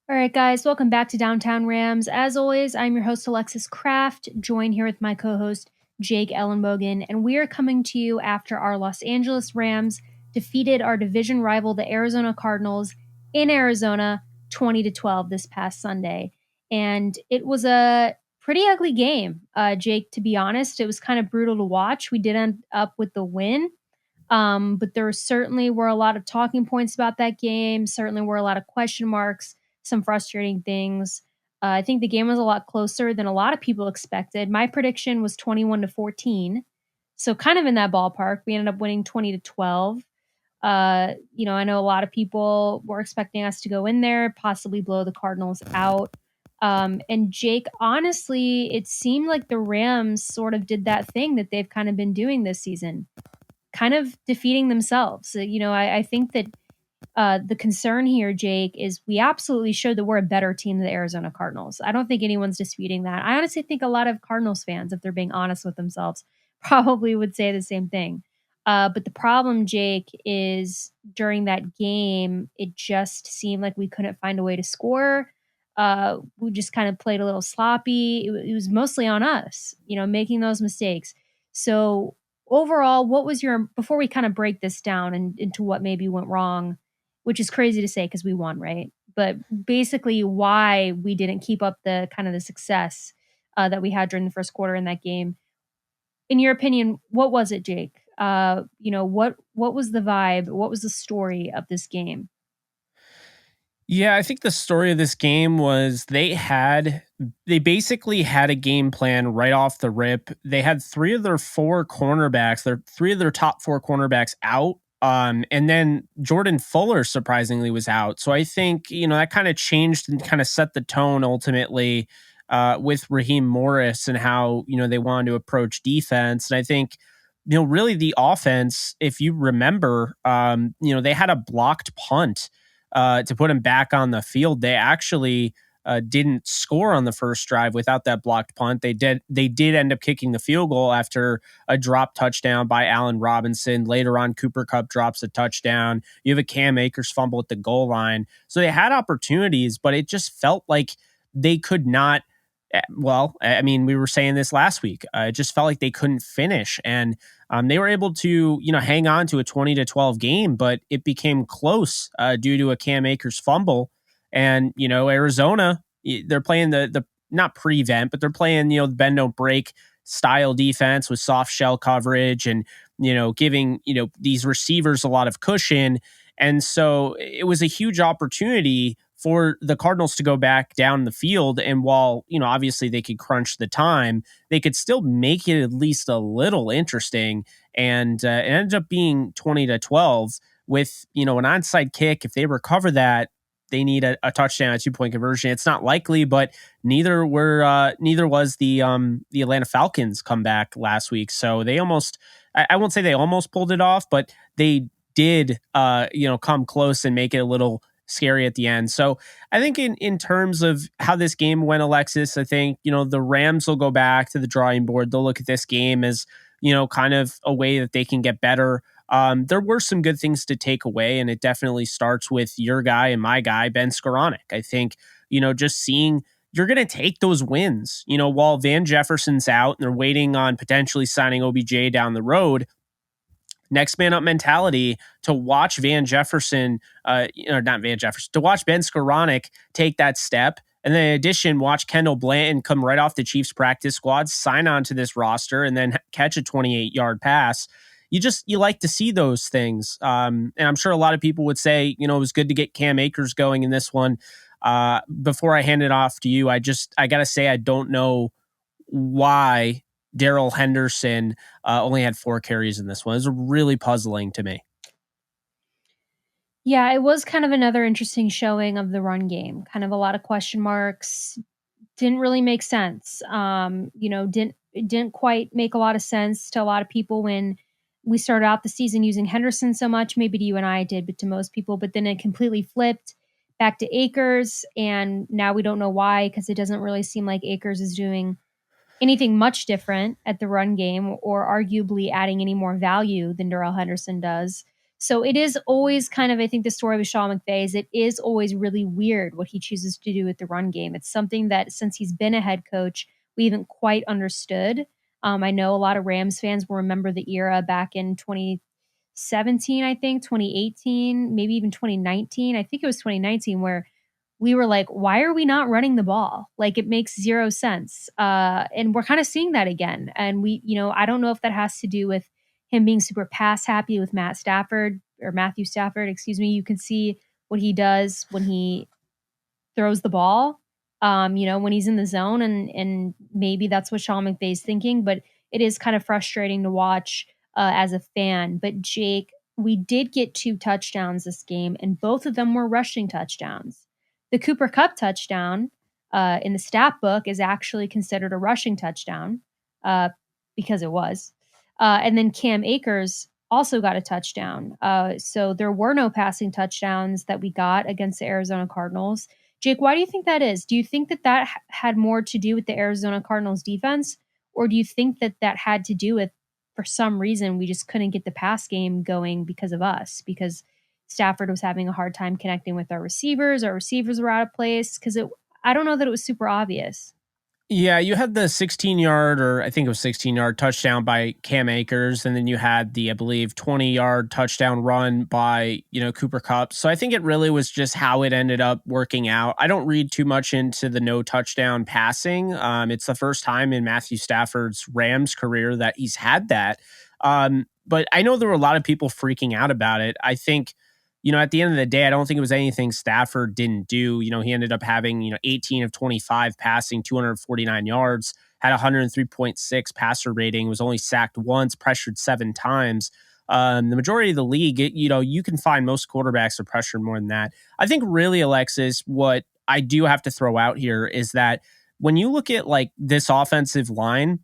All right, guys, welcome back to Downtown Rams. As always, I'm your host, Alexis Kraft, joined here with my co-host, Jake Ellenbogen, and we are coming to you after our Los Angeles Rams defeated our division rival, the Arizona Cardinals, in Arizona, 20-12 this past Sunday. And it was a pretty ugly game, Jake, to be honest. It was kind of brutal to watch. We did end up with the win. But there certainly were a lot of talking points about that game, certainly were a lot of question marks, some frustrating things. I think the game was a lot closer than a lot of people expected. My prediction was 21-14. So kind of in that ballpark. We ended up winning 20-12. I know a lot of people were expecting us to go in there, possibly blow the Cardinals out. And Jake, honestly, it seemed like the Rams sort of did that thing that they've kind of been doing this season, kind of defeating themselves. I think that the concern here, Jake, is we absolutely showed that we're a better team than the Arizona Cardinals. I don't think anyone's disputing that. I honestly think a lot of Cardinals fans, if they're being honest with themselves, probably would say the same thing. But the problem, Jake, is during that game, it just seemed like we couldn't find a way to score. We just kind of played a little sloppy. It was mostly on us, making those mistakes. So overall, what was before we kind of break this down into what maybe went wrong, which is crazy to say because we won, right? But basically why we didn't keep up the kind of the success that we had during the first quarter in that game. In your opinion, what was it, Jake? What was the vibe? What was the story of this game? Yeah, I think the story of this game was they basically had a game plan right off the rip. They had three of their top four cornerbacks out. And then Jordan Fuller surprisingly was out. So I think, that kind of changed and kind of set the tone ultimately with Raheem Morris and how, they wanted to approach defense. And I think, really the offense, if you remember, they had a blocked punt to put him back on the field. They actually didn't score on the first drive without that blocked punt. They did end up kicking the field goal after a drop touchdown by Allen Robinson. Later on, Cooper Kupp drops a touchdown. You have a Cam Akers fumble at the goal line. So they had opportunities, but it just felt like they could not. Well, I mean, we were saying this last week. It just felt like they couldn't finish, and they were able to, hang on to a 20-12 game, but it became close due to a Cam Akers fumble. And Arizona, they're playing the not prevent, but they're playing the bend don't break style defense with soft shell coverage and giving these receivers a lot of cushion. And so it was a huge opportunity for the Cardinals to go back down the field. And while, obviously they could crunch the time, they could still make it at least a little interesting. And it ended up being 20-12 with, an onside kick. If they recover that, they need a touchdown, a 2-point conversion. It's not likely, but neither was the Atlanta Falcons comeback last week. So they almost, I won't say they almost pulled it off, but they did, come close and make it a little scary at the end. So I think in terms of how this game went, Alexis, I think, the Rams will go back to the drawing board. They'll look at this game as, kind of a way that they can get better. There were some good things to take away, and it definitely starts with your guy and my guy, Ben Skoranek. I think, just seeing you're going to take those wins, while Van Jefferson's out and they're waiting on potentially signing OBJ down the road. Next man up mentality to watch to watch Ben Skoranek take that step. And then in addition, watch Kendall Blanton come right off the Chiefs practice squad, sign on to this roster, and then catch a 28-yard pass. You like to see those things. And I'm sure a lot of people would say, it was good to get Cam Akers going in this one. Before I hand it off to you, I got to say, I don't know why Darrell Henderson only had 4 carries in this one. It was really puzzling to me. Yeah, it was kind of another interesting showing of the run game. Kind of a lot of question marks. Didn't really make sense. Didn't quite make a lot of sense to a lot of people when we started out the season using Henderson so much. Maybe to you and I did, but to most people. But then it completely flipped back to Akers, and now we don't know why, because it doesn't really seem like Akers is doing anything much different at the run game or arguably adding any more value than Darrell Henderson does. So it is always kind of, I think the story with Sean McVay is it is always really weird what he chooses to do with the run game. It's something that since he's been a head coach, we haven't quite understood. I know a lot of Rams fans will remember the era back in 2017, I think, 2018, maybe even 2019. I think it was 2019 where we were like, why are we not running the ball? Like it makes zero sense. And we're kind of seeing that again. And I don't know if that has to do with him being super pass happy with Matthew Stafford, excuse me. You can see what he does when he throws the ball, when he's in the zone, and maybe that's what Sean McVay's thinking, but it is kind of frustrating to watch as a fan. But Jake, we did get 2 touchdowns this game, and both of them were rushing touchdowns. The Cooper Kupp touchdown in the stat book is actually considered a rushing touchdown because it was. And then Cam Akers also got a touchdown. So there were no passing touchdowns that we got against the Arizona Cardinals. Jake, why do you think that is? Do you think that had more to do with the Arizona Cardinals defense? Or do you think that had to do with, for some reason, we just couldn't get the pass game going because of us? Because Stafford was having a hard time connecting with our receivers were out of place? Because I don't know that it was super obvious. Yeah, you had the 16-yard, or I think it was 16-yard touchdown by Cam Akers, and then you had the, I believe, 20-yard touchdown run by, Cooper Kupp. So I think it really was just how it ended up working out. I don't read too much into the no touchdown passing. It's the first time in Matthew Stafford's Rams career that he's had that. But I know there were a lot of people freaking out about it. I think, at the end of the day, I don't think it was anything Stafford didn't do. He ended up having, 18 of 25 passing, 249 yards, had 103.6 passer rating, was only sacked once, pressured 7 times. The majority of the league, you can find most quarterbacks are pressured more than that. I think really, Alexis, what I do have to throw out here is that when you look at like this offensive line,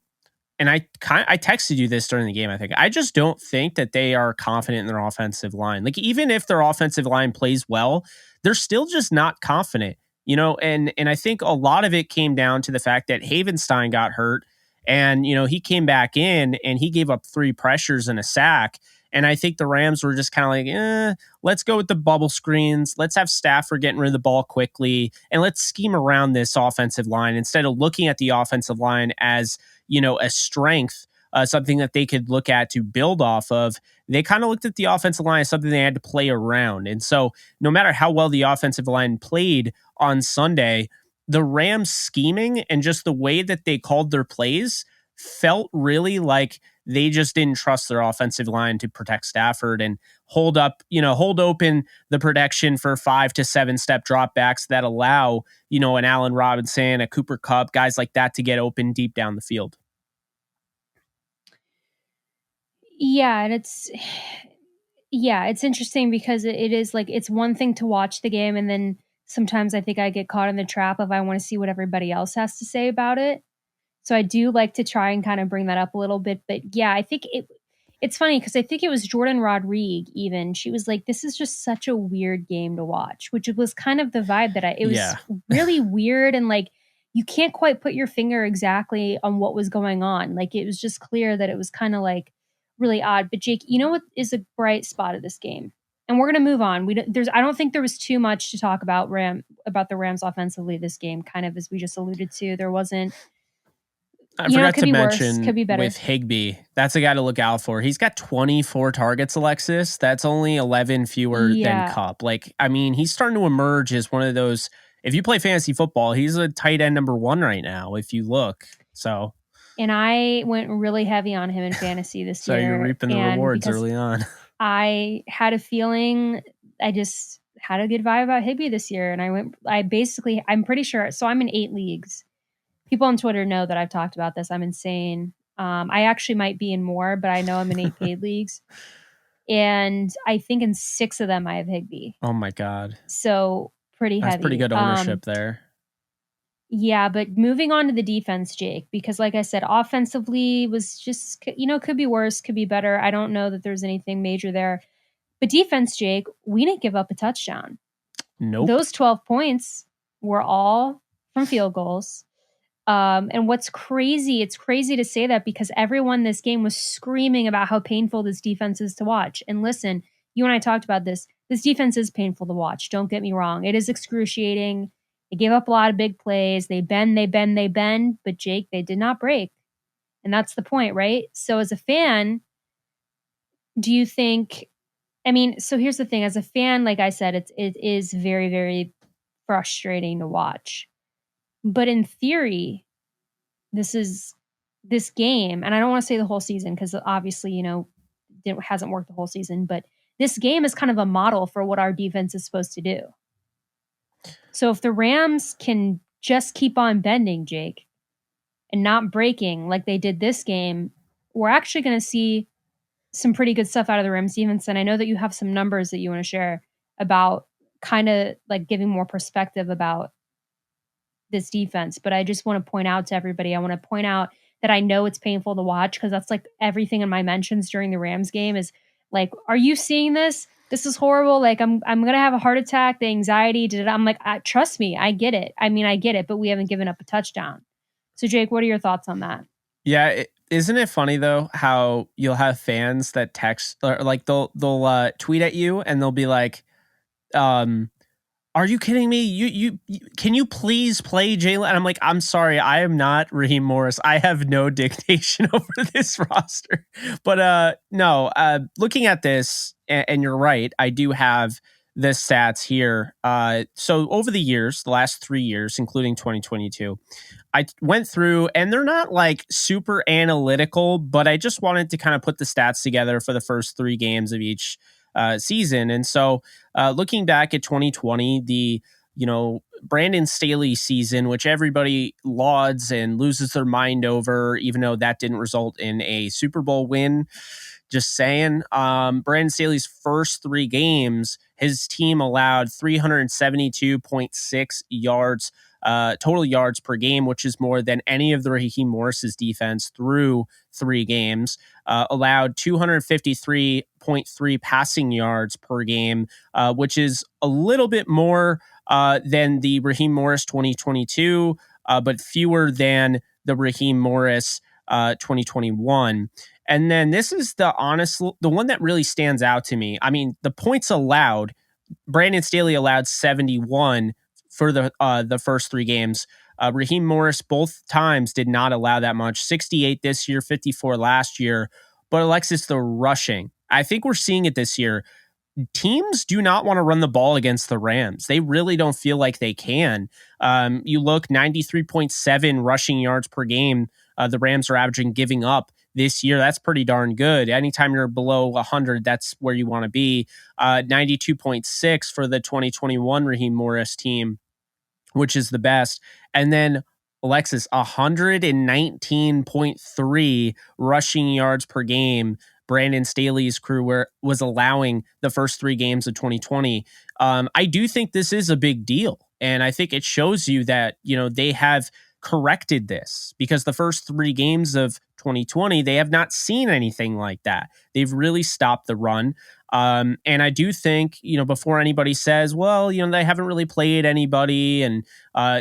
and I texted you this during the game, I think. I just don't think that they are confident in their offensive line. Like, even if their offensive line plays well, they're still just not confident, and I think a lot of it came down to the fact that Havenstein got hurt, and, he came back in and he gave up 3 pressures and a sack. And I think the Rams were just kind of like, let's go with the bubble screens. Let's have Stafford getting rid of the ball quickly, and let's scheme around this offensive line instead of looking at the offensive line as, a strength, something that they could look at to build off of. They kind of looked at the offensive line as something they had to play around. And so no matter how well the offensive line played on Sunday, the Rams scheming and just the way that they called their plays felt really like they just didn't trust their offensive line to protect Stafford and hold open the protection for 5 to 7 step dropbacks that allow, an Allen Robinson, a Cooper Kupp, guys like that to get open deep down the field. Yeah, and it's interesting because it is like, it's one thing to watch the game, and then sometimes I think I get caught in the trap of I want to see what everybody else has to say about it. So I do like to try and kind of bring that up a little bit. But yeah, I think it's funny because I think it was Jordan Rodriguez even. She was like, this is just such a weird game to watch, which was kind of the vibe that it was really weird. And like, you can't quite put your finger exactly on what was going on. Like, it was just clear that it was kind of like really odd. But Jake, you know what is a bright spot of this game? And we're going to move on. I don't think there was too much to talk about the Rams offensively this game, kind of as we just alluded to. There wasn't. I forgot to worse, mention could be better. with Higbee, that's a guy to look out for. He's got 24 targets, Alexis. That's only 11 fewer than Kupp. Like, I mean, he's starting to emerge as one of those. If you play fantasy football, he's a tight end number 1 right now, if you look. So, and I went really heavy on him in fantasy this year. So you're reaping the rewards early on. I had a feeling, I just had a good vibe about Higbee this year. And I'm pretty sure. So I'm in 8 leagues. People on Twitter know that I've talked about this. I'm insane. I actually might be in more, but I know I'm in 8 paid leagues. And I think in 6 of them I have Higbee. Oh my God. So pretty heavy. That's pretty good ownership there. Yeah, but moving on to the defense, Jake, because like I said, offensively was just, could be worse, could be better. I don't know that there's anything major there. But defense, Jake, we didn't give up a touchdown. Nope. Those 12 points were all from field goals. And what's crazy, it's crazy to say that because everyone this game was screaming about how painful this defense is to watch. And listen, you and I talked about this. This defense is painful to watch. Don't get me wrong. It is excruciating. They gave up a lot of big plays. They bend, but Jake, they did not break. And that's the point, right? So as a fan, do you think, I mean, so here's the thing. As a fan, like I said, it is very, very frustrating to watch. But in theory, this game, and I don't want to say the whole season because obviously, it hasn't worked the whole season, but this game is kind of a model for what our defense is supposed to do. So if the Rams can just keep on bending, Jake, and not breaking like they did this game, we're actually going to see some pretty good stuff out of the Rams defense. And I know that you have some numbers that you want to share about kind of like giving more perspective about this defense. But I just want to point out to everybody, I want to point out that I know it's painful to watch because that's like everything in my mentions during the Rams game is like, are you seeing this? This is horrible. Like I'm going to have a heart attack, the anxiety. I'm like, trust me, I get it. I mean, I get it, but we haven't given up a touchdown. So Jake, what are your thoughts on that? Yeah, isn't it funny though how you'll have fans that text or like they'll tweet at you and they'll be like, "Are you kidding me? You can you please play Jalen?" And I'm like, "I'm sorry, I am not Raheem Morris. I have no dictation over this roster." But no, looking at this, and you're right, I do have the stats here. So over the years, the last 3 years, including 2022. I went through, and they're not like super analytical, but I just wanted to kind of put the stats together for the first 3 games of each season. And so looking back at 2020, the Brandon Staley season, which everybody lauds and loses their mind over, even though that didn't result in a Super Bowl win. Just saying, Brandon Staley's first 3 games, his team allowed 372.6 yards total yards per game, which is more than any of the Raheem Morris's defense through 3 games. Allowed 253.3 passing yards per game, which is a little bit more than the Raheem Morris 2022, but fewer than the Raheem Morris 2021. And then this is the one that really stands out to me. I mean, the points allowed, Brandon Staley allowed 71 for the first 3 games. Raheem Morris both times did not allow that much. 68 this year, 54 last year. But Alexis, the rushing, I think we're seeing it this year. Teams do not want to run the ball against the Rams. They really don't feel like they can. You look 93.7 rushing yards per game. The Rams are averaging giving up this year. That's pretty darn good. Anytime you're below 100, that's where you want to be. 92.6 for the 2021 Raheem Morris team, which is the best. And then Alexis, 119.3 rushing yards per game. Brandon Staley's crew was allowing the first 3 games of 2020. I do think this is a big deal. And I think it shows you that, they have corrected this, because the first 3 games of 2020, they have not seen anything like that. They've really stopped the run. And I do think, before anybody says, well, they haven't really played anybody, and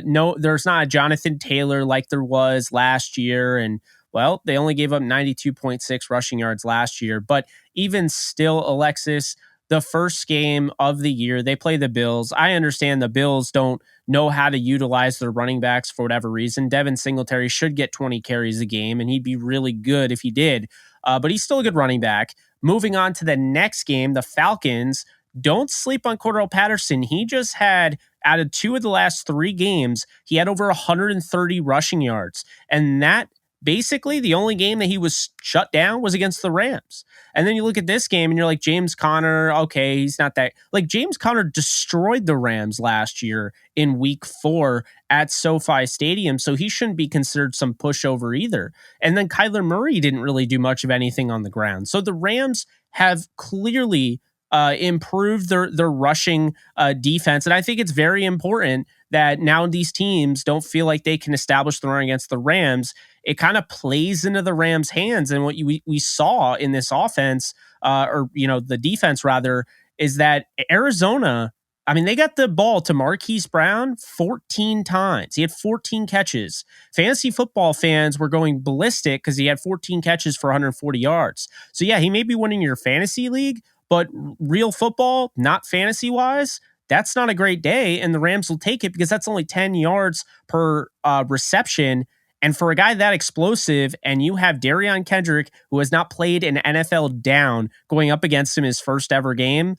no, there's not a Jonathan Taylor like there was last year. And well, they only gave up 92.6 rushing yards last year. But even still, Alexis, the first game of the year, they play the Bills. I understand the Bills don't know how to utilize their running backs for whatever reason. Devin Singletary should get 20 carries a game, and he'd be really good if he did. But he's still a good running back. Moving on to the next game, the Falcons. Don't sleep on Cordell Patterson. He just had, out of 2 of the last 3 games, he had over 130 rushing yards. And that basically the only game that he was shut down was against the Rams. And then you look at this game and you're like, James Conner, okay, he's not that. Like, James Conner destroyed the Rams last year in week 4 at SoFi Stadium, so he shouldn't be considered some pushover either. And then Kyler Murray didn't really do much of anything on the ground. So the Rams have clearly improved their rushing defense. And I think it's very important that now these teams don't feel like they can establish the run against the Rams. It kind of plays into the Rams' hands. And what we saw in this offense, the defense rather, is that Arizona, I mean, they got the ball to Marquise Brown 14 times. He had 14 catches. Fantasy football fans were going ballistic because he had 14 catches for 140 yards. So yeah, he may be winning your fantasy league, But real football, not fantasy wise, that's not a great day. And the Rams will take it because that's only 10 yards per reception. And for a guy that explosive, and you have Darion Kendrick, who has not played an NFL down, going up against him his first ever game,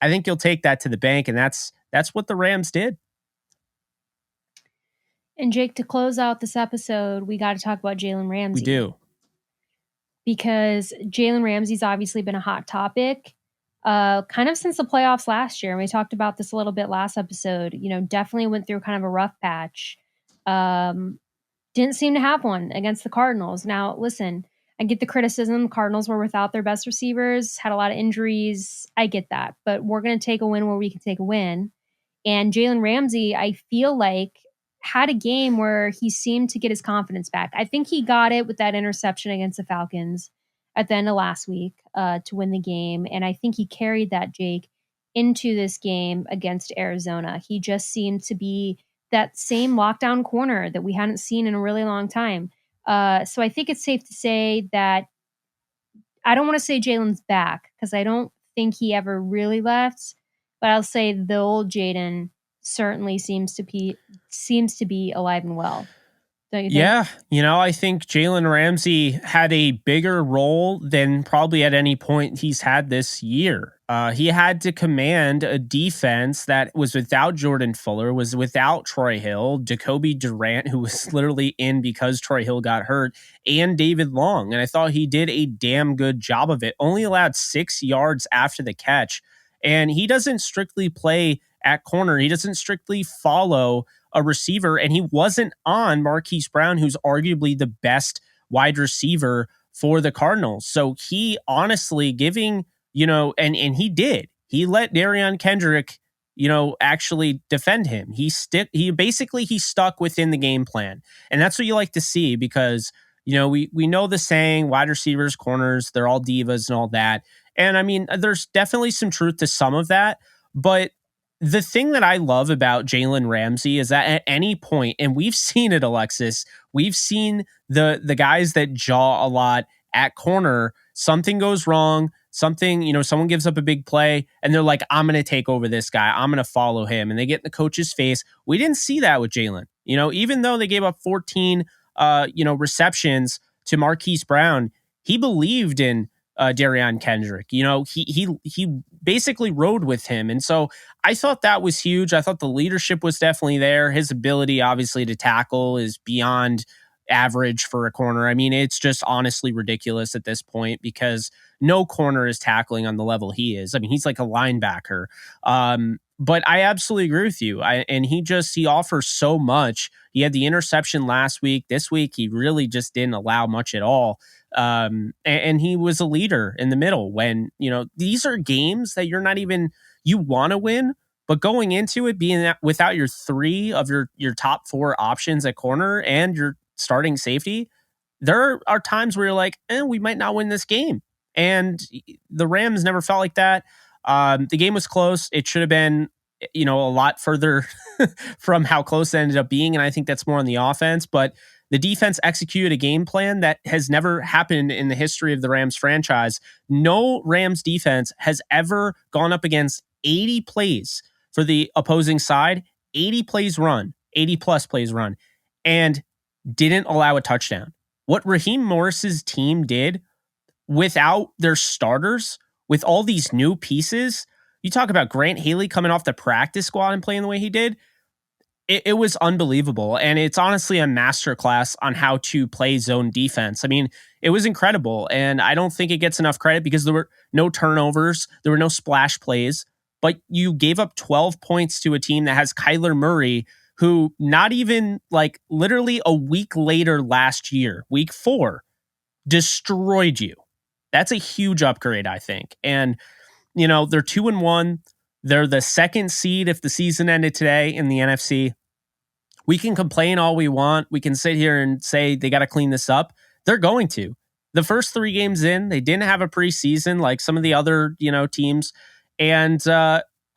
I think you'll take that to the bank. And that's what the Rams did. And Jake, to close out this episode, we got to talk about Jalen Ramsey. We do. Because Jalen Ramsey's obviously been a hot topic kind of since the playoffs last year. And we talked about this a little bit last episode. Definitely went through kind of a rough patch. Didn't seem to have one against the Cardinals. Now, listen, I get the criticism. The Cardinals were without their best receivers, had a lot of injuries. I get that. But we're going to take a win where we can take a win. And Jalen Ramsey, I feel like, had a game where he seemed to get his confidence back. I think he got it with that interception against the Falcons at the end of last week to win the game. And I think he carried that, Jake, into this game against Arizona. He just seemed to be that same lockdown corner that we hadn't seen in a really long time. So I think it's safe to say that I don't want to say Jalen's back because I don't think he ever really left, but I'll say the old Jaden certainly seems to be alive and well. Don't you think? Yeah. I think Jalen Ramsey had a bigger role than probably at any point he's had this year. He had to command a defense that was without Jordan Fuller, was without Troy Hill, Jacoby Durant, who was literally in because Troy Hill got hurt, and David Long. And I thought he did a damn good job of it. Only allowed 6 yards after the catch. And he doesn't strictly play at corner. He doesn't strictly follow a receiver, and he wasn't on Marquise Brown, who's arguably the best wide receiver for the Cardinals. So he honestly giving, and he did. He let Darion Kendrick, actually defend him. He stuck within the game plan. And that's what you like to see because, we know the saying, wide receivers, corners, they're all divas and all that. And I mean, there's definitely some truth to some of that, but the thing that I love about Jalen Ramsey is that at any point, and we've seen it, Alexis, we've seen the guys that jaw a lot at corner, something goes wrong, someone gives up a big play, and they're like, I'm going to take over this guy. I'm going to follow him. And they get in the coach's face. We didn't see that with Jalen. Even though they gave up 14, receptions to Marquise Brown, he believed in Darion Kendrick. He basically rode with him. And so I thought that was huge. I thought the leadership was definitely there. His ability, obviously, to tackle is beyond average for a corner. I mean, it's just honestly ridiculous at this point because no corner is tackling on the level he is. I mean, he's like a linebacker. But I absolutely agree with you. He offers so much. He had the interception last week. This week, he really just didn't allow much at all. And he was a leader in the middle when, these are games that you want to win, but going into it being without your 3 of your top 4 options at corner and your starting safety, there are times where you're like, we might not win this game. And the Rams never felt like that. The game was close. It should have been, a lot further from how close it ended up being. And I think that's more on the offense, but the defense executed a game plan that has never happened in the history of the Rams franchise. No Rams defense has ever gone up against 80 plays for the opposing side, 80 plays run, 80 plus plays run, and didn't allow a touchdown. What Raheem Morris's team did without their starters, with all these new pieces, you talk about Grant Haley coming off the practice squad and playing the way he did. It was unbelievable. And it's honestly a masterclass on how to play zone defense. I mean, it was incredible. And I don't think it gets enough credit because there were no turnovers. There were no splash plays. But you gave up 12 points to a team that has Kyler Murray, who not even literally a week later last year, week 4, destroyed you. That's a huge upgrade, I think. And, they're 2-1. They're the 2nd seed if the season ended today in the NFC. We can complain all we want. We can sit here and say they got to clean this up. They're going to. The first 3 games in, they didn't have a preseason like some of the other, teams. And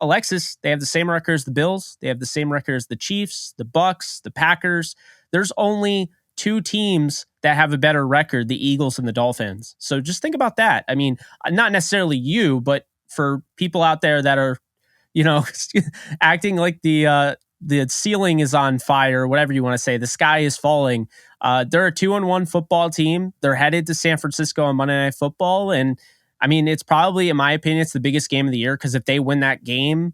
Alexis, they have the same record as the Bills. They have the same record as the Chiefs, the Bucks, the Packers. There's only 2 teams that have a better record, the Eagles and the Dolphins. So just think about that. I mean, not necessarily you, but for people out there that are, acting like the ceiling is on fire, whatever you want to say, the sky is falling. They're a 2-1 football team. They're headed to San Francisco on Monday Night Football. And I mean, it's probably, in my opinion, it's the biggest game of the year, because if they win that game,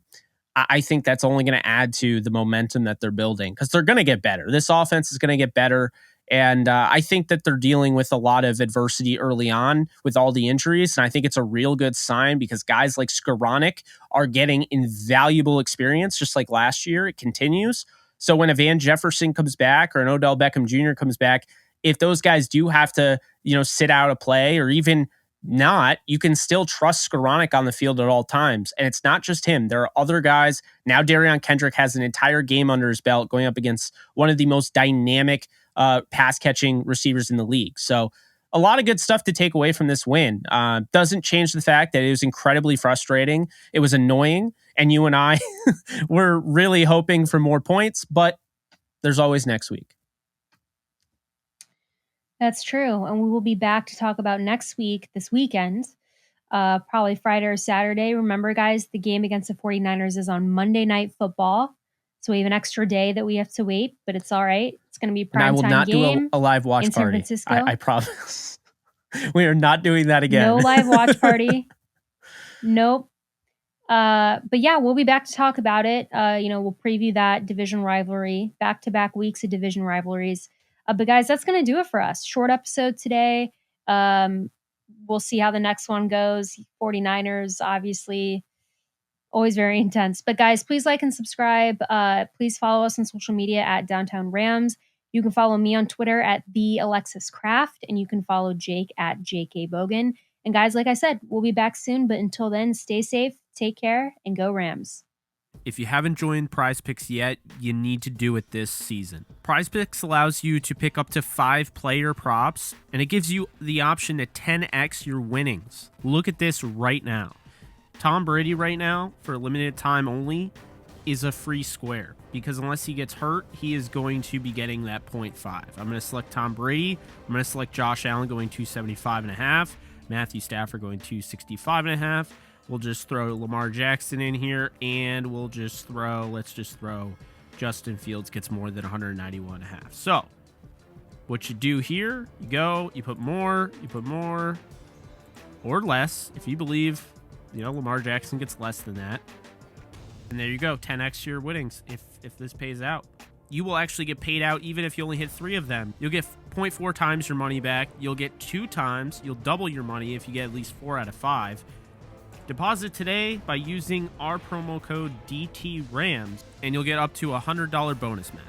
I think that's only going to add to the momentum that they're building, because they're going to get better. This offense is going to get better. And I think that they're dealing with a lot of adversity early on with all the injuries. And I think it's a real good sign, because guys like Skoranek are getting invaluable experience, just like last year. It continues. So when a Van Jefferson comes back or an Odell Beckham Jr. comes back, if those guys do have to, sit out a play, or even not, you can still trust Skoranek on the field at all times. And it's not just him. There are other guys. Now Darion Kendrick has an entire game under his belt going up against one of the most dynamic pass catching receivers in the league. So a lot of good stuff to take away from this win. Doesn't change the fact that it was incredibly frustrating. It was annoying. And you and I were really hoping for more points, but there's always next week. That's true. And we will be back to talk about next week, this weekend, probably Friday or Saturday. Remember, guys, the game against the 49ers is on Monday Night Football. So we have an extra day that we have to wait, but it's all right. It's going to be a prime time game. And I will not do a live watch in San party. Francisco. I promise. We are not doing that again. No live watch party. Nope. But yeah, we'll be back to talk about it. We'll preview that division rivalry, back-to-back weeks of division rivalries. But guys, that's going to do it for us. Short episode today. We'll see how the next one goes. 49ers, obviously, always very intense. But guys, please like and subscribe. Please follow us on social media at Downtown Rams. You can follow me on Twitter at the Alexis Kraft, and you can follow Jake at Ep.463. And guys, like I said, we'll be back soon. But until then, stay safe, take care, and go Rams. If you haven't joined Prize Picks yet, you need to do it this season. Prize Picks allows you to pick up to 5 player props, and it gives you the option to 10x your winnings. Look at this right now. Tom Brady right now, for a limited time only, is a free square, because unless he gets hurt, he is going to be getting that 0.5. I'm going to select Tom Brady. I'm going to select Josh Allen going 275.5. Matthew Stafford going 265.5. We'll just throw Lamar Jackson in here, and let's just throw Justin Fields gets more than 191.5. So what you do here, you put more, or less if you believe, Lamar Jackson gets less than that. And there you go, 10x your winnings if this pays out. You will actually get paid out even if you only hit 3 of them. You'll get 0.4 times your money back. You'll get 2 times. You'll double your money if you get at least 4 out of 5. Deposit today by using our promo code DTRAMS, and you'll get up to a $100 bonus match.